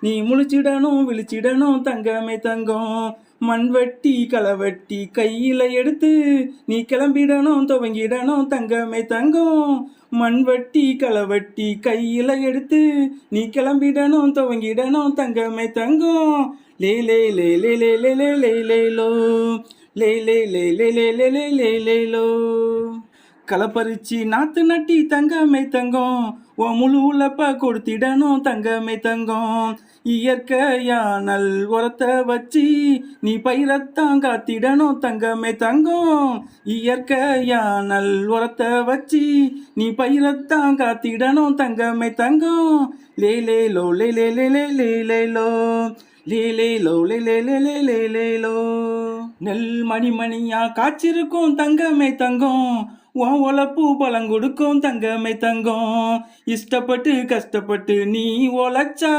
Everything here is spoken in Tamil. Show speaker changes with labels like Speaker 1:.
Speaker 1: நீ முழிச்சிடணும் விழிச்சிடணும் தங்கமே தங்கம். மண்வெட்டி களவெட்டி கையில எடுத்து நீ கிளம்பிடணும் துவங்கிடணும் தங்கமே தங்கம். மண்வெட்டி களவெட்டி கையில எடுத்து நீ கிளம்பிடணும் துவங்கிடணும் தங்கமே தங்கம். லே லே லே லே லே லே லே லே லே லோ லே லே லே லே லே லே லே லே லே லோ. களப்பறிச்சி நாத்து நட்டி தங்கமே தங்கம். ஓ முழு உழப்ப கொடுத்திடணும் தங்கமே தங்கம். இயற்கையா நல் உரத்தை வச்சு நீ பயிரத்தான் காத்திடணும் தங்கமே தங்கம். இயற்கையா நல் உரத்தை வச்சு நீ பயிரத்தான் காத்திடணும் தங்கமே தங்கம். லே லே லோ லே லே லே லே லே லே லோ லே லே லோ லே லே லே லே லே லே லோ. நெல் மணிமணியா காய்ச்சிருக்கும் தங்கமே தங்கம். உன் உழப்பு பழம் கொடுக்கும் தங்கமே தங்கம். இஷ்டப்பட்டு கஷ்டப்பட்டு நீ உழைச்சா